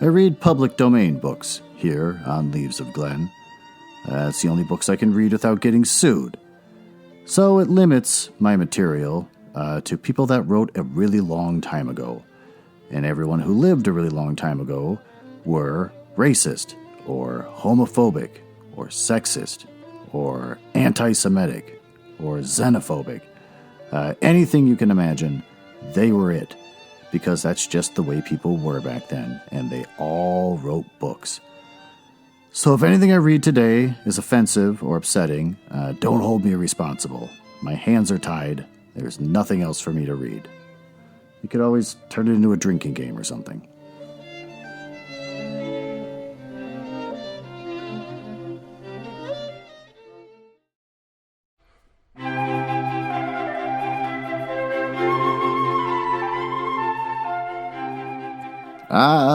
I read public domain books here on Leaves of Glen. It's the only books I can read without getting sued. So it limits my material to people that wrote a really long time ago. And everyone who lived a really long time ago were racist, or homophobic, or sexist, or anti-Semitic, or xenophobic. Anything you can imagine, they were it. Because that's just the way people were back then, and they all wrote books. So if anything I read today is offensive or upsetting, don't hold me responsible. My hands are tied. There's nothing else for me to read. You could always turn it into a drinking game or something.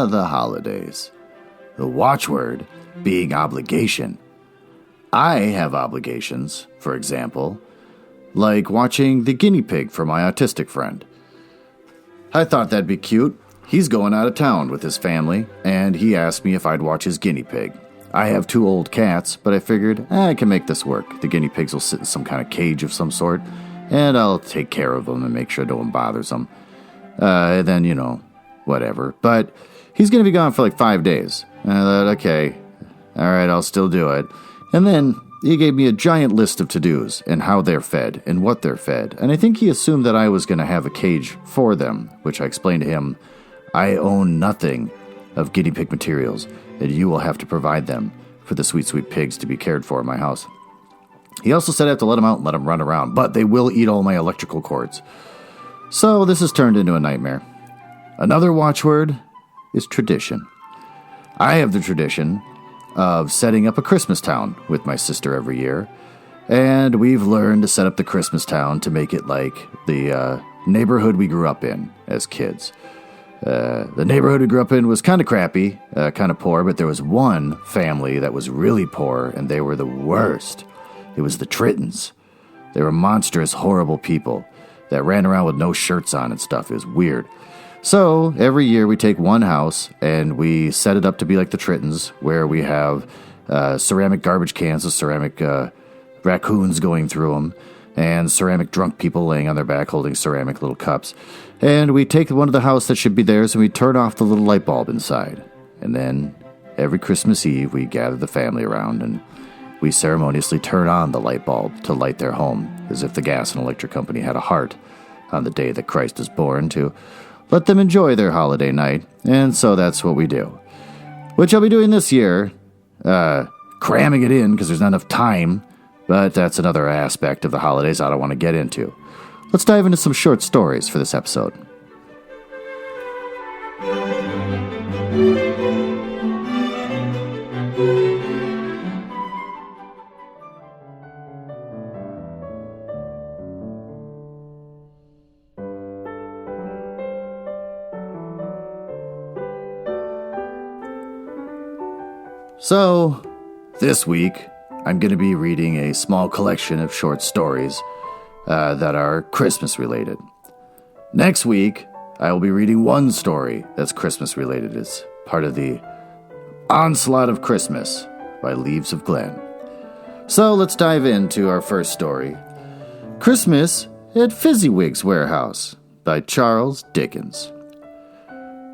The holidays. The watchword being obligation. I have obligations, for example, like watching the guinea pig for my autistic friend. I thought that'd be cute. He's going out of town with his family, and he asked me if I'd watch his guinea pig. I have 2 old cats, but I figured I can make this work. The guinea pigs will sit in some kind of cage of some sort, and I'll take care of them and make sure no one bothers them. And then, whatever. But he's going to be gone for like 5 days. And I thought, okay, all right, I'll still do it. And then he gave me a giant list of to-dos and how they're fed and what they're fed. And I think he assumed that I was going to have a cage for them, which I explained to him, I own nothing of guinea pig materials, and you will have to provide them for the sweet, sweet pigs to be cared for in my house. He also said I have to let them out and let them run around, but they will eat all my electrical cords. So this has turned into a nightmare. Another watchword is tradition. I have the tradition of setting up a Christmas town with my sister every year, and we've learned to set up the Christmas town to make it like the neighborhood we grew up in as kids. The neighborhood we grew up in was kind of crappy, kind of poor, but there was one family that was really poor, and they were the worst. It was the Trittons. They were monstrous, horrible people that ran around with no shirts on and stuff. It was weird. So, every year we take one house and we set it up to be like the Trittons, where we have ceramic garbage cans with ceramic raccoons going through them, and ceramic drunk people laying on their back holding ceramic little cups. And we take one of the house that should be theirs and we turn off the little light bulb inside. And then, every Christmas Eve, we gather the family around and we ceremoniously turn on the light bulb to light their home, as if the gas and electric company had a heart on the day that Christ was born to let them enjoy their holiday night, and so that's what we do. Which I'll be doing this year, cramming it in because there's not enough time, but that's another aspect of the holidays I don't want to get into. Let's dive into some short stories for this episode. So, this week, I'm going to be reading a small collection of short stories that are Christmas-related. Next week, I will be reading one story that's Christmas-related. It's part of the Onslaught of Christmas by Leaves of Glen. So, let's dive into our first story. Christmas at Fezziwig's Warehouse by Charles Dickens.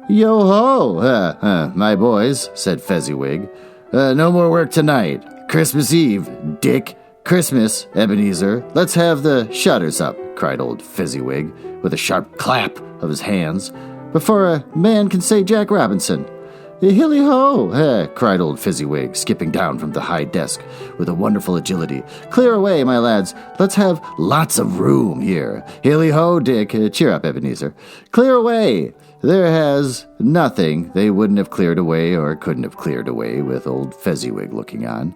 Yo-ho, my boys, said Fezziwig. No more work tonight. Christmas Eve, Dick. Christmas, Ebenezer. Let's have the shutters up, cried old Fezziwig, with a sharp clap of his hands, before a man can say Jack Robinson. Hilly-ho, cried old Fezziwig, skipping down from the high desk with a wonderful agility. Clear away, my lads. Let's have lots of room here. Hilly-ho, Dick. Cheer up, Ebenezer. Clear away. There has nothing they wouldn't have cleared away or couldn't have cleared away with old Fezziwig looking on.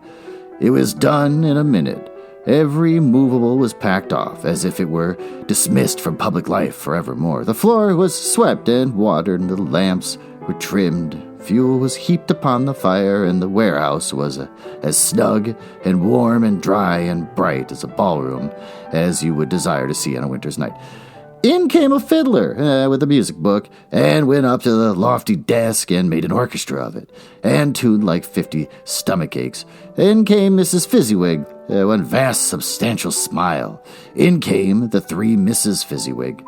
It was done in a minute. Every movable was packed off, as if it were dismissed from public life forevermore. The floor was swept and watered, and the lamps were trimmed. Fuel was heaped upon the fire, and the warehouse was as snug and warm and dry and bright as a ballroom as you would desire to see on a winter's night. In came a fiddler with a music book and went up to the lofty desk and made an orchestra of it and tuned like 50 stomach aches. In came Mrs. Fezziwig, one vast, substantial smile. In came the three Mrs. Fezziwig,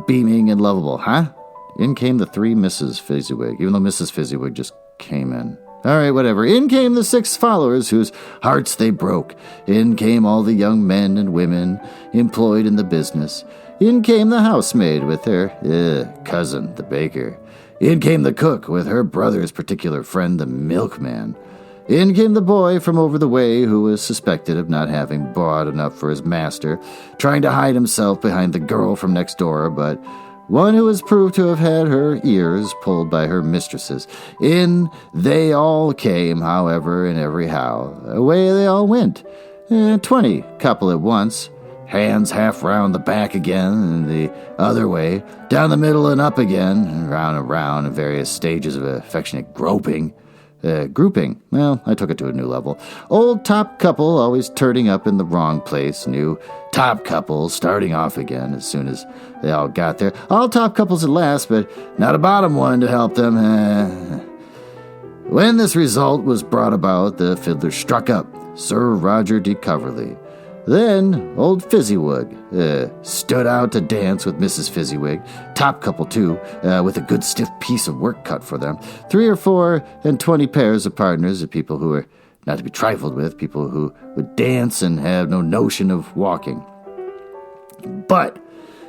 beaming and lovable, huh? In came the three Mrs. Fezziwig, even though Mrs. Fezziwig just came in. All right, whatever. In came the 6 followers whose hearts they broke. In came all the young men and women employed in the business. In came the housemaid with her cousin, the baker. In came the cook with her brother's particular friend, the milkman. In came the boy from over the way who was suspected of not having bought enough for his master, trying to hide himself behind the girl from next door, but one who was proved to have had her ears pulled by her mistresses. In they all came, however, and every how. Away they all went. 20 couple at once. Hands half round the back again, and the other way, down the middle and up again, and round in various stages of affectionate groping. Grouping. Well, I took it to a new level. Old top couple always turning up in the wrong place. New top couple starting off again as soon as they all got there. All top couples at last, but not a bottom one to help them. When this result was brought about, the fiddler struck up Sir Roger de Coverley. Then old Fezziwig stood out to dance with Mrs. Fezziwig, top couple too, with a good stiff piece of work cut for them. 3 or 4 and 20 pairs of partners of people who were not to be trifled with, people who would dance and have no notion of walking. But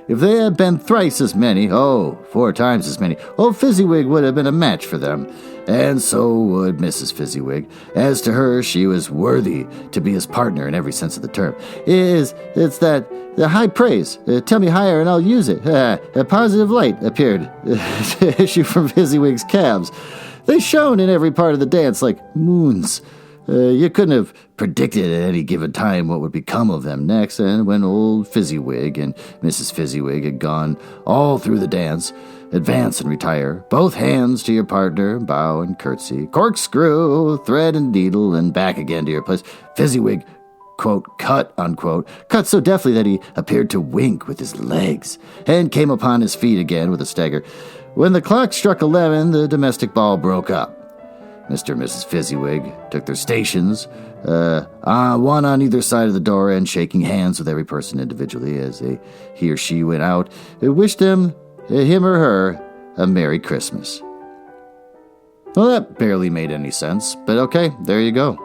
if they had been thrice as many, 4 times as many, old Fezziwig would have been a match for them. And so would Mrs. Fezziwig. As to her, she was worthy to be his partner in every sense of the term. It's that the high praise. Tell me higher and I'll use it. A positive light appeared to issue from Fezziwig's calves. They shone in every part of the dance like moons. You couldn't have predicted at any given time what would become of them next, and when old Fezziwig and Mrs. Fezziwig had gone all through the dance, advance and retire, both hands to your partner, bow and curtsy, corkscrew, thread and needle, and back again to your place. Fezziwig, quote, cut, unquote, cut so deftly that he appeared to wink with his legs, and came upon his feet again with a stagger. When the clock struck 11, the domestic ball broke up. Mr. and Mrs. Fezziwig took their stations, one on either side of the door, and shaking hands with every person individually as he or she went out, wished him or her, a Merry Christmas. Well, that barely made any sense, but okay, there you go.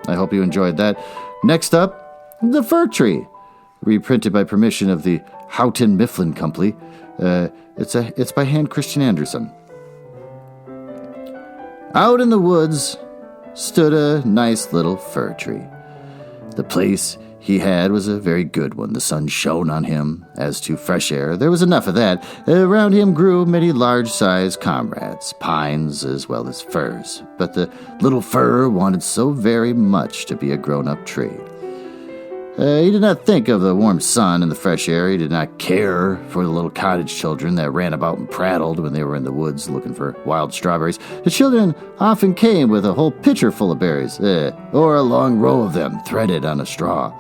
I hope you enjoyed that. Next up, The Fir Tree, reprinted by permission of the Houghton Mifflin Company. It's by Hans Christian Andersen. Out in the woods stood a nice little fir tree. The place he had was a very good one. The sun shone on him. As to fresh air, there was enough of that. Around him grew many large-sized comrades, pines as well as firs. But the little fir wanted so very much to be a grown-up tree. He did not think of the warm sun and the fresh air. He did not care for the little cottage children that ran about and prattled when they were in the woods looking for wild strawberries. The children often came with a whole pitcher full of berries, or a long row of them threaded on a straw,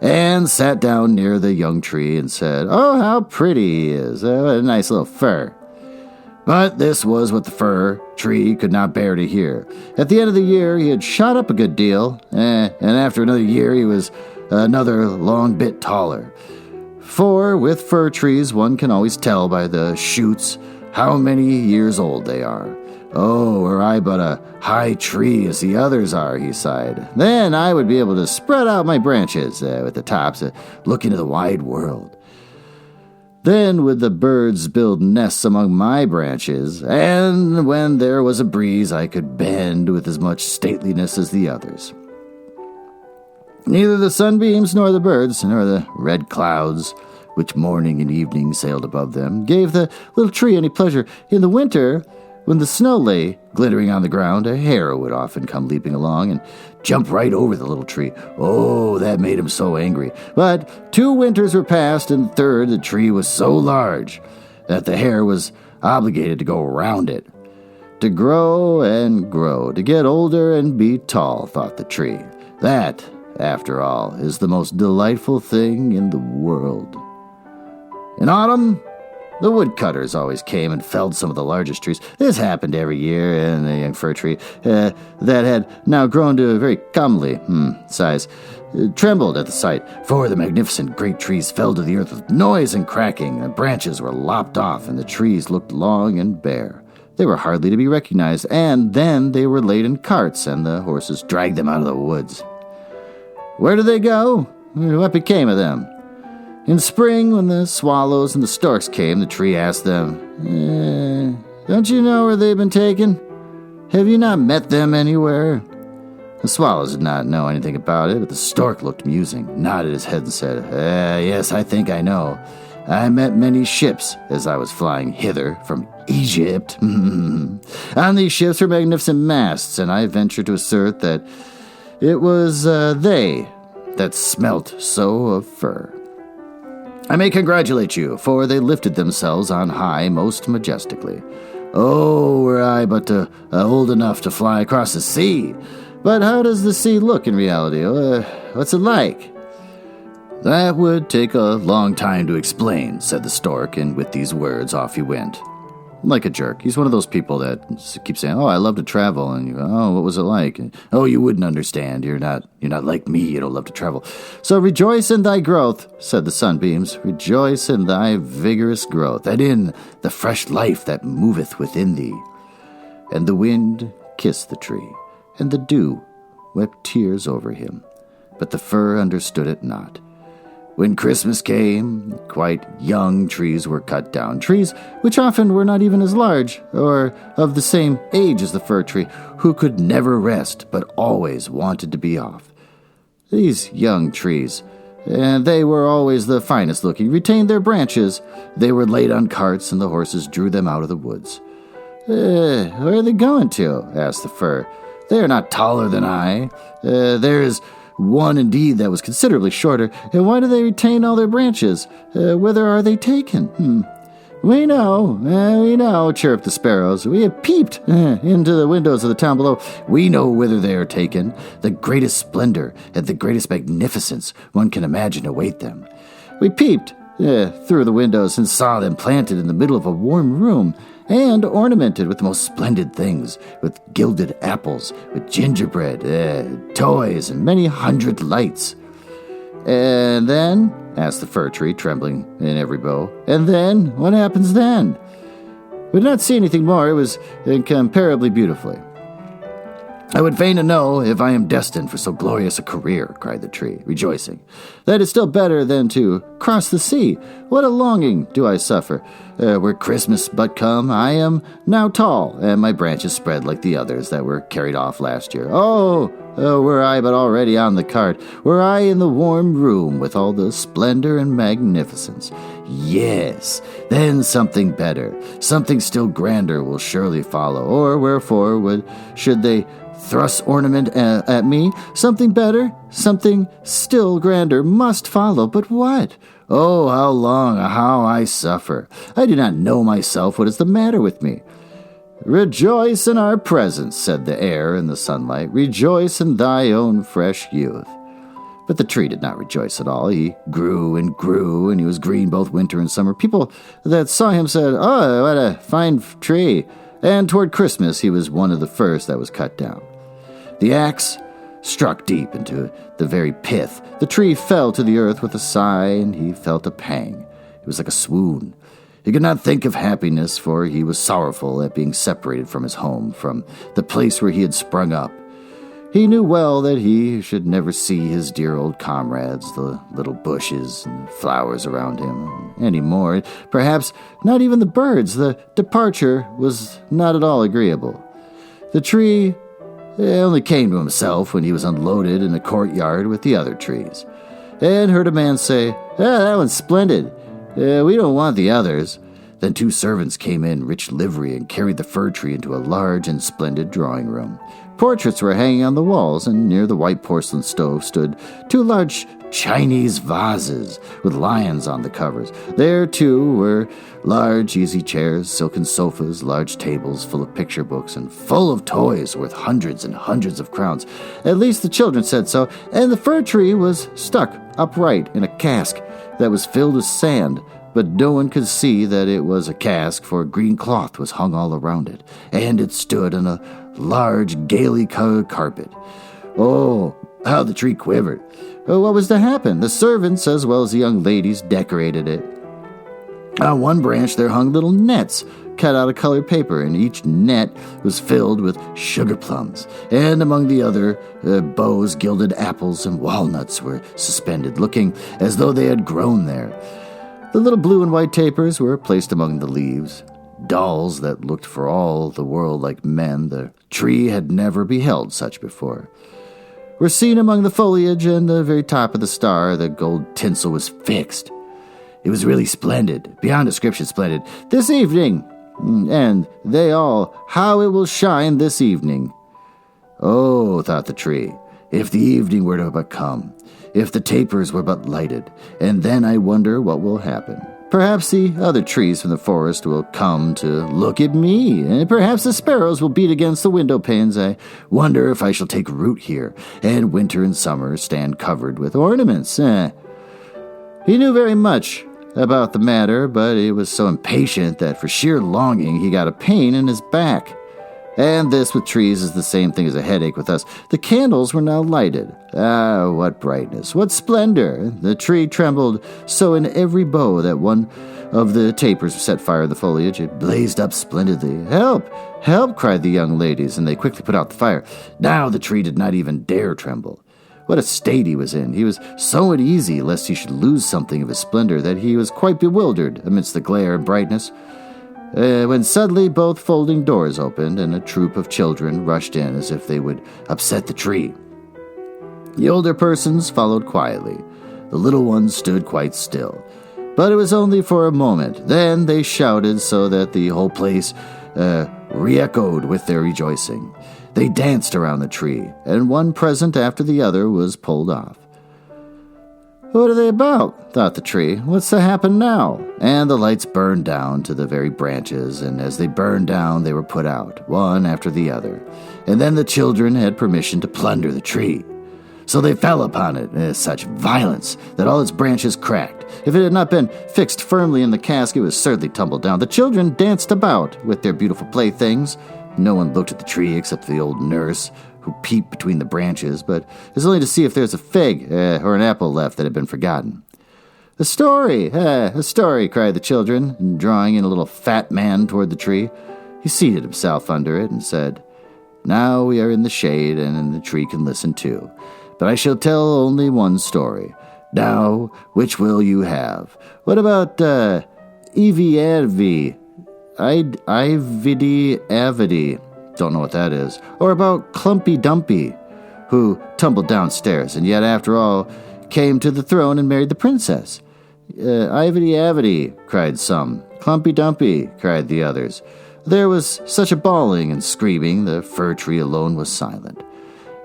and sat down near the young tree and said, "Oh, how pretty he is! What a nice little fir." But this was what the fir tree could not bear to hear. At the end of the year, he had shot up a good deal, and after another year, he was another long bit taller. For with fir trees, one can always tell by the shoots how many years old they are. "Oh, were I but a high tree as the others are," he sighed. "Then I would be able to spread out my branches with the tops, look into the wide world. Then would the birds build nests among my branches, and when there was a breeze I could bend with as much stateliness as the others." Neither the sunbeams nor the birds, nor the red clouds, which morning and evening sailed above them, gave the little tree any pleasure. In the winter, when the snow lay glittering on the ground, a hare would often come leaping along and jump right over the little tree. Oh, that made him so angry. But 2 winters were past, and the third, the tree was so large that the hare was obligated to go around it. To grow and grow, to get older and be tall, thought the tree. That, after all, is the most delightful thing in the world. In autumn, the woodcutters always came and felled some of the largest trees. This happened every year, and the young fir tree that had now grown to a very comely size trembled at the sight, for the magnificent great trees fell to the earth with noise and cracking. The branches were lopped off, and the trees looked long and bare. They were hardly to be recognized, and then they were laid in carts, and the horses dragged them out of the woods. Where did they go? What became of them? In spring, when the swallows and the storks came, the tree asked them, don't you know where they've been taken? Have you not met them anywhere? The swallows did not know anything about it, but the stork looked musing, nodded his head and said, yes, I think I know. I met many ships as I was flying hither from Egypt. On these ships were magnificent masts, and I venture to assert that it was they that smelt so of fur. I may congratulate you, for they lifted themselves on high most majestically. Oh, were I but old enough to fly across the sea! But how does the sea look in reality? What's it like? That would take a long time to explain, said the stork, and with these words off he went. Like a jerk. He's one of those people that keeps saying, I love to travel, and you go, what was it like? And, you wouldn't understand. You're not like me. You don't love to travel. So rejoice in thy growth, said the sunbeams. Rejoice in thy vigorous growth, and in the fresh life that moveth within thee. And the wind kissed the tree, and the dew wept tears over him. But the fir understood it not. When Christmas came, quite young trees were cut down, trees which often were not even as large or of the same age as the fir tree, who could never rest but always wanted to be off. These young trees, and they were always the finest looking, retained their branches. They were laid on carts, and the horses drew them out of the woods. Where are they going to? Asked the fir. They are not taller than I. There is one indeed that was considerably shorter. And why do they retain all their branches? Whither are they taken? We know, chirped the sparrows. We have peeped into the windows of the town below. We know whither they are taken. The greatest splendor and the greatest magnificence one can imagine await them. We peeped through the windows and saw them planted in the middle of a warm room, and ornamented with the most splendid things, with gilded apples, with gingerbread, toys, and many hundred lights. And then, asked the fir tree, trembling in every bough, and then? What happens then? We did not see anything more. It was incomparably beautifully. I would fain to know if I am destined for so glorious a career, cried the tree, rejoicing. That is still better than to cross the sea. What a longing do I suffer. Were Christmas but come, I am now tall, and my branches spread like the others that were carried off last year. Were I but already on the cart, were I in the warm room with all the splendor and magnificence. Yes, then something better, something still grander will surely follow, or wherefore should they thrust ornament at me? Something better, something still grander must follow, but what? Oh, how I suffer. I do not know myself what is the matter with me. Rejoice in our presence, said the air in the sunlight. Rejoice in thy own fresh youth. But the tree did not rejoice at all. He grew, and he was green both winter and summer. People that saw him said, what a fine tree. And toward Christmas he was one of the first that was cut down. The axe struck deep into the very pith. The tree fell to the earth with a sigh, and he felt a pang. It was like a swoon. He could not think of happiness, for he was sorrowful at being separated from his home, from the place where he had sprung up. He knew well that he should never see his dear old comrades, the little bushes and flowers around him, any more. Perhaps not even the birds. The departure was not at all agreeable. The tree only came to himself when he was unloaded in a courtyard with the other trees, and heard a man say, that one's splendid. We don't want the others. Then 2 servants came in rich livery and carried the fir tree into a large and splendid drawing room. Portraits were hanging on the walls, and near the white porcelain stove stood 2 large Chinese vases with lions on the covers. There, too, were large easy chairs, silken sofas, large tables full of picture books, and full of toys worth hundreds and hundreds of crowns. At least the children said so, and the fir tree was stuck upright in a cask that was filled with sand, but no one could see that it was a cask, for green cloth was hung all around it, and it stood on a large, gaily colored carpet. Oh, how the tree quivered! What was to happen? The servants, as well as the young ladies, decorated it. On one branch there hung little nets cut out of colored paper, and each net was filled with sugar plums, and among the other bows gilded apples and walnuts were suspended, looking as though they had grown there. The little blue and white tapers were placed among the leaves. Dolls that looked for all the world like men, the tree had never beheld such before, were seen among the foliage, and the very top of the star the gold tinsel was fixed. It was really splendid, beyond description splendid. This evening, and they all, how it will shine this evening. Oh, thought the tree, if the evening were to but come, if the tapers were but lighted, and then I wonder what will happen. Perhaps the other trees from the forest will come to look at me, and perhaps the sparrows will beat against the window panes. I wonder if I shall take root here, and winter and summer stand covered with ornaments. He knew very much about the matter, but he was so impatient that for sheer longing he got a pain in his back. And this with trees is the same thing as a headache with us. The candles were now lighted. Ah, what brightness, what splendor! The tree trembled so in every bough that one of the tapers set fire to the foliage. It blazed up splendidly. "Help! Help!" cried the young ladies, and they quickly put out the fire. Now the tree did not even dare tremble. What a state he was in! He was so uneasy lest he should lose something of his splendor that he was quite bewildered amidst the glare and brightness. When suddenly both folding doors opened, and a troop of children rushed in as if they would upset the tree. The older persons followed quietly. The little ones stood quite still. But it was only for a moment. Then they shouted so that the whole place re-echoed with their rejoicing. They danced around the tree, and one present after the other was pulled off. "What are they about?" thought the tree. "What's to happen now?" And the lights burned down to the very branches, and as they burned down, they were put out, one after the other. And then the children had permission to plunder the tree. So they fell upon it with such violence that all its branches cracked. If it had not been fixed firmly in the cask, it would certainly tumble down. The children danced about with their beautiful playthings. No one looked at the tree except the old nurse, who peeped between the branches, but it was only to see if there was a fig or an apple left that had been forgotten. "A story! A story!" cried the children, drawing in a little fat man toward the tree. He seated himself under it and said, "Now we are in the shade, and the tree can listen too. But I shall tell only one story. Now, which will you have? What about Ividi Avidi? Don't know what that is. Or about Clumpy Dumpy, who tumbled downstairs, and yet after all came to the throne and married the princess." "Ividi Avidi," cried some. "Clumpy Dumpy," cried the others. There was such a bawling and screaming, the fir tree alone was silent.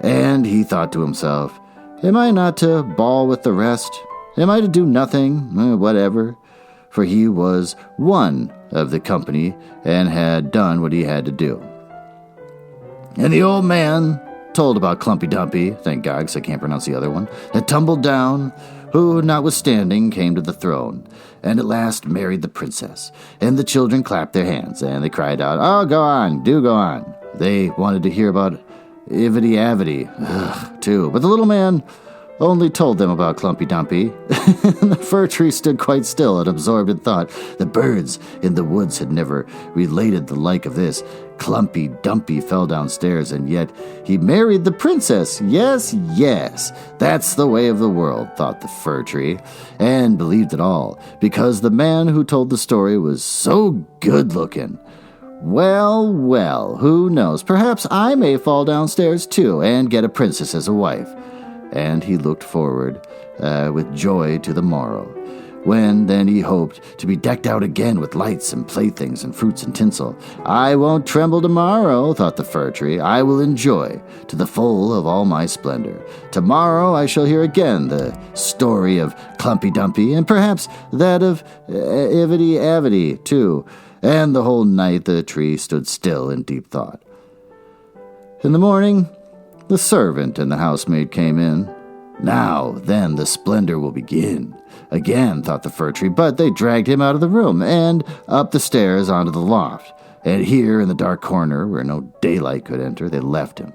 And he thought to himself, "Am I not to bawl with the rest? Am I to do nothing? Whatever." For he was one of the company and had done what he had to do. And the old man told about Clumpy Dumpy, thank God, because I can't pronounce the other one, that tumbled down, who, notwithstanding, came to the throne, and at last married the princess. And the children clapped their hands, and they cried out, "Oh, go on, do go on." They wanted to hear about Ividi Avidi, too, but the little man only told them about Clumpy Dumpy. The fir tree stood quite still and absorbed in thought. The birds in the woods had never related the like of this. Clumpy Dumpy fell downstairs, and yet he married the princess. Yes, yes, that's the way of the world, thought the fir tree, and believed it all, because the man who told the story was so good-looking. Well, well, who knows? Perhaps I may fall downstairs, too, and get a princess as a wife. And he looked forward with joy to the morrow, when then he hoped to be decked out again with lights and playthings and fruits and tinsel. "I won't tremble tomorrow," thought the fir tree. "I will enjoy to the full of all my splendor. Tomorrow I shall hear again the story of Clumpy Dumpy, and perhaps that of Ividi Avidi, too." And the whole night the tree stood still in deep thought. In the morning, the servant and the housemaid came in. "Now, then, the splendor will begin. again, thought the fir tree, but they dragged him out of the room and up the stairs onto the loft. And here, in the dark corner, where no daylight could enter, they left him.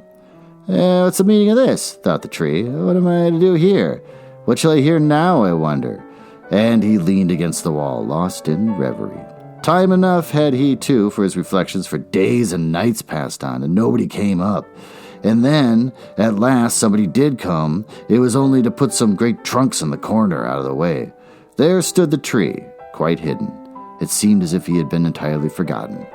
What's the meaning of this? Thought the tree. What am I to do here? What shall I hear now, I wonder? And he leaned against the wall, lost in reverie. Time enough had he, too, for his reflections, for days and nights passed on, and nobody came up. And then, at last, somebody did come. It was only to put some great trunks in the corner out of the way. There stood the tree, quite hidden. It seemed as if he had been entirely forgotten.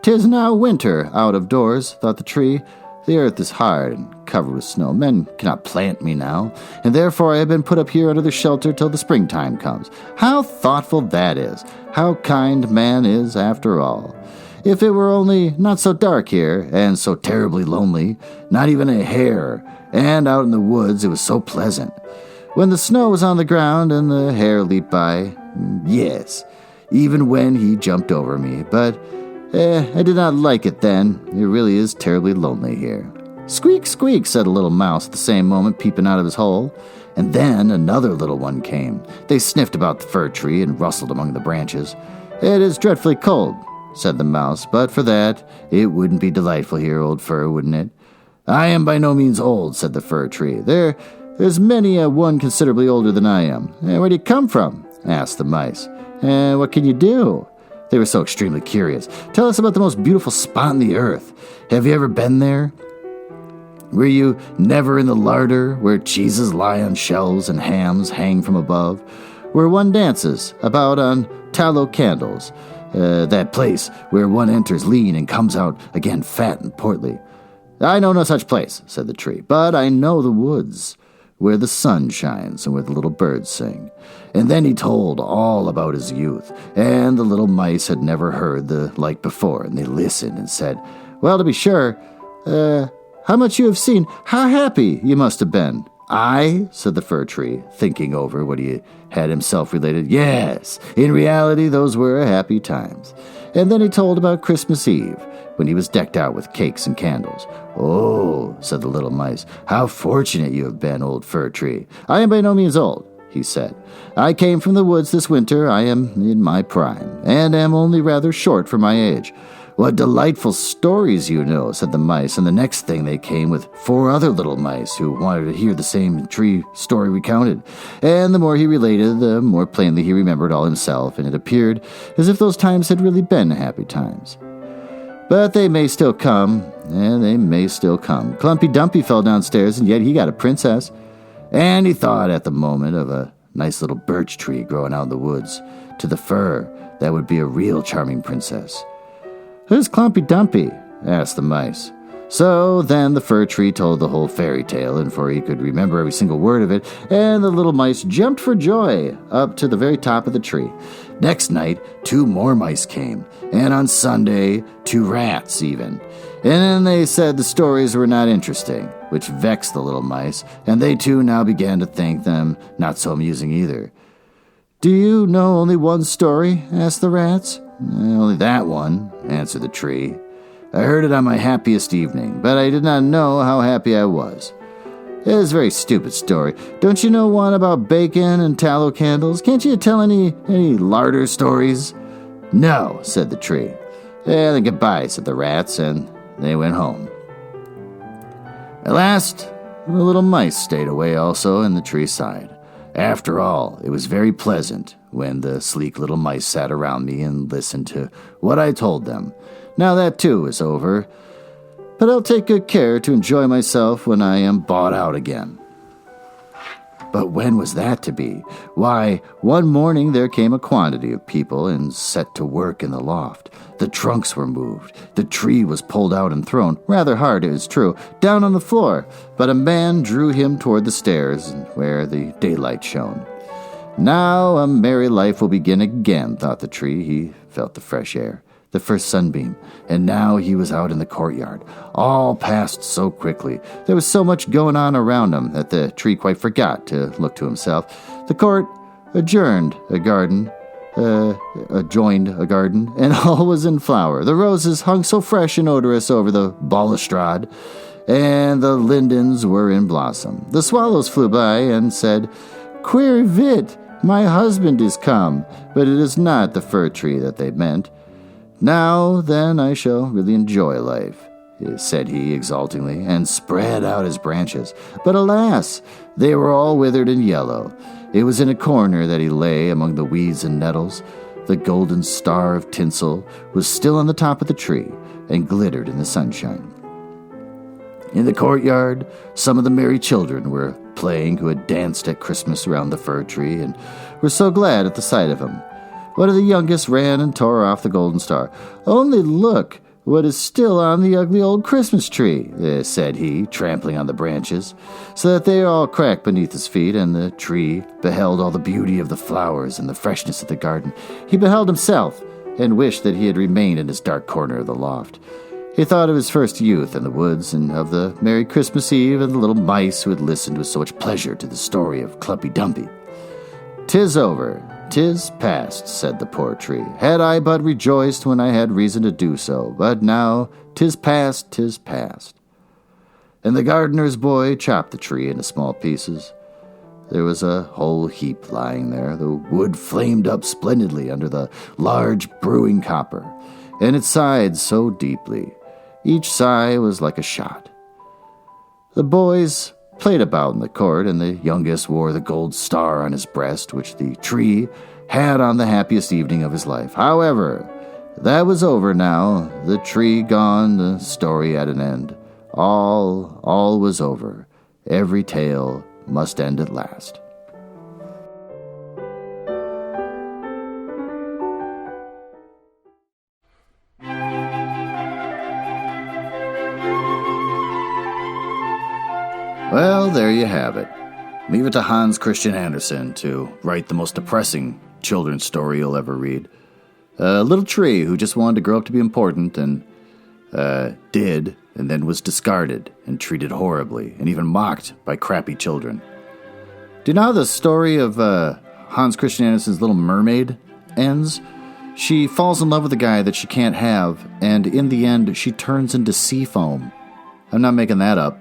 "'Tis now winter out of doors," thought the tree. "The earth is hard and covered with snow. Men cannot plant me now, and therefore I have been put up here under the shelter till the springtime comes. How thoughtful that is! How kind man is, after all! If it were only not so dark here, and so terribly lonely, not even a hare, and out in the woods it was so pleasant. When the snow was on the ground and the hare leaped by, yes, even when he jumped over me, but I did not like it then. It really is terribly lonely here." "Squeak, squeak," said a little mouse at the same moment, peeping out of his hole. And then another little one came. They sniffed about the fir tree and rustled among the branches. "It is dreadfully cold," said the mouse, "but for that, it wouldn't be delightful here, old fir, wouldn't it?" "I am by no means old," said the fir tree. There's many a one considerably older than I am." "Where do you come from?" asked the mice. "What can you do?" They were so extremely curious. "Tell us about the most beautiful spot on the earth. Have you ever been there? Were you never in the larder, where cheeses lie on shelves and hams hang from above, where one dances about on tallow candles, that place where one enters lean and comes out again fat and portly?" "I know no such place," said the tree, "but I know the woods, where the sun shines and where the little birds sing." And then he told all about his youth, and the little mice had never heard the like before, and they listened and said, "Well, to be sure, how much you have seen, how happy you must have been." "I," said the fir tree, thinking over what he had himself related, "yes, in reality those were happy times." And then he told about Christmas Eve, when he was decked out with cakes and candles. "Oh," said the little mice, "how fortunate you have been, old fir tree." "I am by no means old," he said. "I came from the woods this winter. I am in my prime, and am only rather short for my age." "What delightful stories you know," said the mice, and the next thing they came with 4 other little mice who wanted to hear the same tree story recounted. And the more he related, the more plainly he remembered all himself, and it appeared as if those times had really been happy times. But they may still come, and they may still come. Klumpy Dumpy fell downstairs, and yet he got a princess. And he thought at the moment of a nice little birch tree growing out in the woods. To the fir, that would be a real charming princess. "Who's Klumpy Dumpy?" asked the mice. So then the fir tree told the whole fairy tale, and for he could remember every single word of it, and the little mice jumped for joy up to the very top of the tree. Next night, 2 more mice came, and on Sunday, 2 rats even. And then they said the stories were not interesting, which vexed the little mice, and they too now began to think them not so amusing either. "Do you know only one story?" asked the rats. "Only that one," answered the tree. "I heard it on my happiest evening, but I did not know how happy I was." "It is a very stupid story. Don't you know one about bacon and tallow candles? Can't you tell any larder stories?" "No," said the tree. "Then goodbye," said the rats, and they went home. At last, the little mice stayed away also, and the tree sighed. After all, it was very pleasant when the sleek little mice sat around me and listened to what I told them. Now that too is over, but I'll take good care to enjoy myself when I am bought out again. But when was that to be? Why, one morning there came a quantity of people and set to work in the loft. The trunks were moved. The tree was pulled out and thrown, rather hard it is true, down on the floor, but a man drew him toward the stairs where the daylight shone. Now a merry life will begin again, thought the tree. He felt the fresh air, the first sunbeam, and now he was out in the courtyard. All passed so quickly. There was so much going on around him that the tree quite forgot to look to himself. The court adjoined a garden, and all was in flower. The roses hung so fresh and odorous over the balustrade, and the lindens were in blossom. The swallows flew by and said, Query vit, my husband is come, but it is not the fir tree that they meant. Now, then, I shall really enjoy life, said he exultingly, and spread out his branches. But alas, they were all withered and yellow. It was in a corner that he lay among the weeds and nettles. The golden star of tinsel was still on the top of the tree and glittered in the sunshine. In the courtyard, some of the merry children were playing who had danced at Christmas around the fir tree and were so glad at the sight of him. One of the youngest ran and tore off the golden star. "Only look what is still on the ugly old Christmas tree," said he, trampling on the branches, so that they all cracked beneath his feet, and the tree beheld all the beauty of the flowers and the freshness of the garden. He beheld himself, and wished that he had remained in his dark corner of the loft. He thought of his first youth in the woods, and of the merry Christmas Eve, and the little mice who had listened with so much pleasure to the story of Clumpy Dumpy. "'Tis over, 'tis past," said the poor tree. "Had I but rejoiced when I had reason to do so, but now 'tis past, 'tis past." And the gardener's boy chopped the tree into small pieces. There was a whole heap lying there. The wood flamed up splendidly under the large brewing copper, and it sighed so deeply. Each sigh was like a shot. The boys played about in the court, and the youngest wore the gold star on his breast, which the tree had on the happiest evening of his life. However, that was over now. The tree gone, the story at an end. All was over. Every tale must end at last. Well, there you have it. Leave it to Hans Christian Andersen to write the most depressing children's story you'll ever read. A little tree who just wanted to grow up to be important and did, and then was discarded and treated horribly and even mocked by crappy children. Do you know how the story of Hans Christian Andersen's Little Mermaid ends? She falls in love with a guy that she can't have, and in the end, she turns into sea foam. I'm not making that up.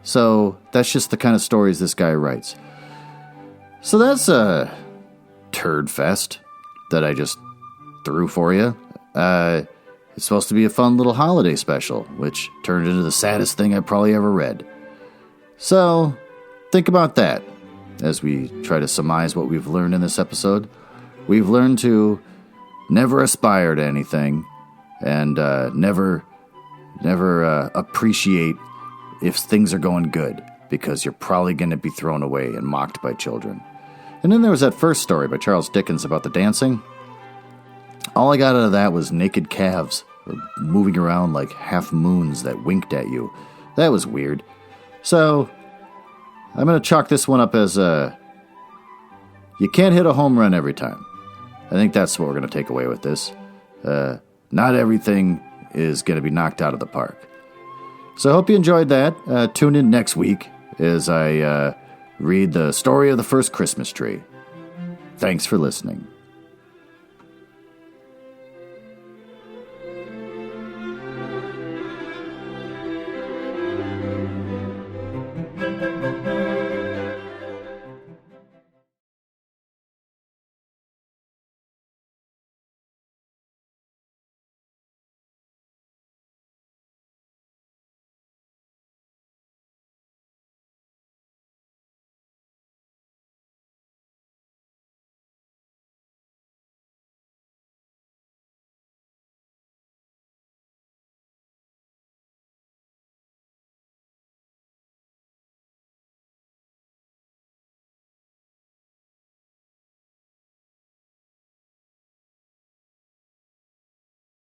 So that's just the kind of stories this guy writes. So that's a turd fest that I just threw for you. It's supposed to be a fun little holiday special, which turned into the saddest thing I've probably ever read. So think about that as we try to surmise what we've learned in this episode. We've learned to never aspire to anything and never appreciate if things are going good, because you're probably going to be thrown away and mocked by children. And then there was that first story by Charles Dickens about the dancing. All I got out of that was naked calves moving around like half moons that winked at you. That was weird. So I'm going to chalk this one up as you can't hit a home run every time. I think that's what we're going to take away with this. Not everything is going to be knocked out of the park. So I hope you enjoyed that. Tune in next week as I read the story of the first Christmas tree. Thanks for listening.